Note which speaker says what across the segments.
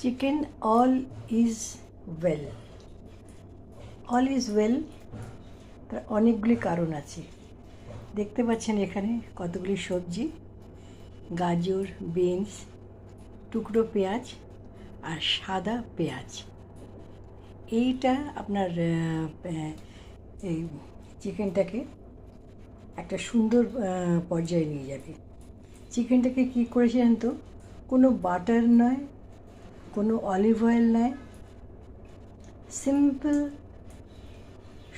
Speaker 1: Chicken all is well. All is well তার অনেকগুলি কারণ আছে। দেখতে পাচ্ছেন এখানে কতগুলি সবজি, গাজর, বিনস, টুকরো পেঁয়াজ আর সাদা পেঁয়াজ। এইটা আপনার এই চিকেনটাকে একটা সুন্দর পর্যায়ে নিয়ে যাবে। চিকেনটাকে কী করেছেন তো, কোনো বাটার নয়, কোনো অলিভ অয়েল নয়, সিম্পল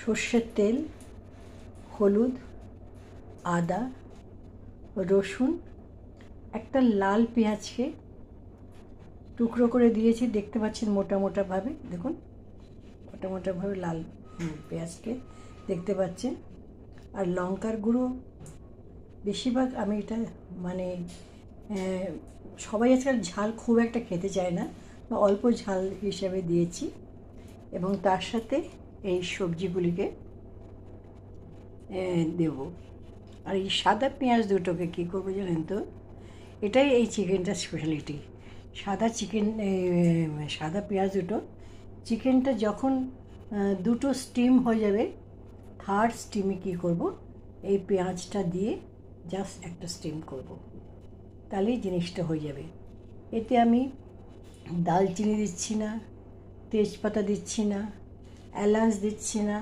Speaker 1: সর্ষের তেল, হলুদ, আদা, রসুন, একটা লাল পেঁয়াজকে টুকরো করে দিয়েছি, দেখতে পাচ্ছেন মোটা মোটাভাবে, দেখুন মোটা মোটাভাবে লাল পেঁয়াজকে দেখতে পাচ্ছেন। আর লঙ্কার গুঁড়ো বেশিরভাগ আমি এটা মানে সবাই আজকাল ঝাল খুব একটা খেতে চায় না, বা অল্প ঝাল হিসাবে দিয়েছি। এবং তার সাথে এই সবজিগুলিকে দেব। আর এই সাদা পেঁয়াজ দুটোকে কী করবো জানেন তো, এটাই এই চিকেনটার স্পেশালিটি। সাদা পেঁয়াজ দুটো, চিকেনটা যখন দুটো স্টিম হয়ে যাবে, থার্ড স্টিমে কী করব, এই পেঁয়াজটা দিয়ে জাস্ট একটা স্টিম করব, তাহলেই জিনিসটা হয়ে যাবে। এতে আমি দালচিনি দিচ্ছি না, তেজপাতা দিচ্ছি না, এলাচ দিচ্ছি না,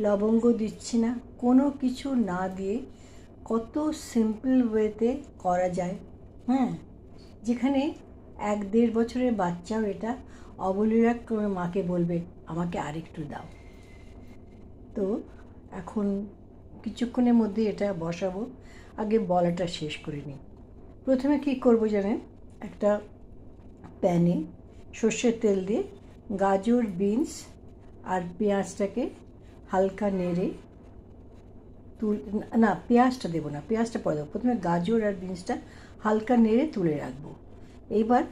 Speaker 1: লবঙ্গ দিচ্ছি না, কোনো কিছু না দিয়ে কত সিম্পল ওয়েতে করা যায়। যেখানে 1-1.5 বছরের বাচ্চাও এটা অবলীলাক্রমে করে মাকে বলবে আমাকে আরেকটু দাও। তো এখন কিছুক্ষণের মধ্যে এটা বসাবো, আগে বলাটা শেষ করে নিই। প্রথমে কী করবো জানেন, একটা প্যানে সর্ষের তেল দিয়ে গাজর, বিনস আর পেঁয়াজটাকে হালকা নেড়ে পেঁয়াজটা দেবো না, পেঁয়াজটা পরে দেবো। প্রথমে গাজর আর বিনসটা হালকা নেড়ে তুলে রাখবো। এইবার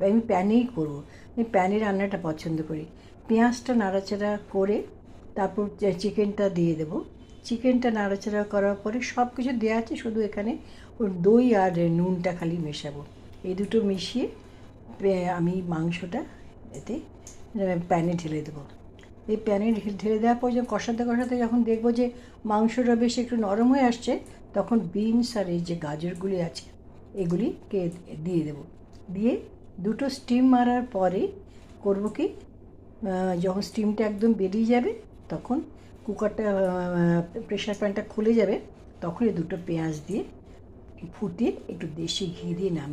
Speaker 1: আমি প্যানেই করবো, আমি প্যানে রান্নাটা পছন্দ করি। পেঁয়াজটা নাড়াচাড়া করে তারপর চিকেনটা দিয়ে দেবো। চিকেনটা নাড়াচাড়া করার পরে সব কিছু দেওয়া আছে, শুধু এখানে ওর দই আর নুনটা খালি মেশাবো। এই দুটো মিশিয়ে আমি মাংসটা এতে প্যানে ঢেলে দেবো। এই প্যানে ঢেলে দেওয়ার পর যখন কষাতে যখন দেখবো যে মাংসটা বেশ একটু নরম হয়ে আসছে, তখন বিনস আর এই যে গাজরগুলি আছে এগুলিকে দিয়ে দেবো। দিয়ে দুটো স্টিম মারার পরে করবো কি, যখন স্টিমটা একদম বেরিয়ে যাবে, তখন কুকারটা প্রেশার প্যানটা খুলে যাবে, তখন এই দুটো পেঁয়াজ দিয়ে ফুটিয়ে একটু দেশি ঘি দিয়ে নামিয়ে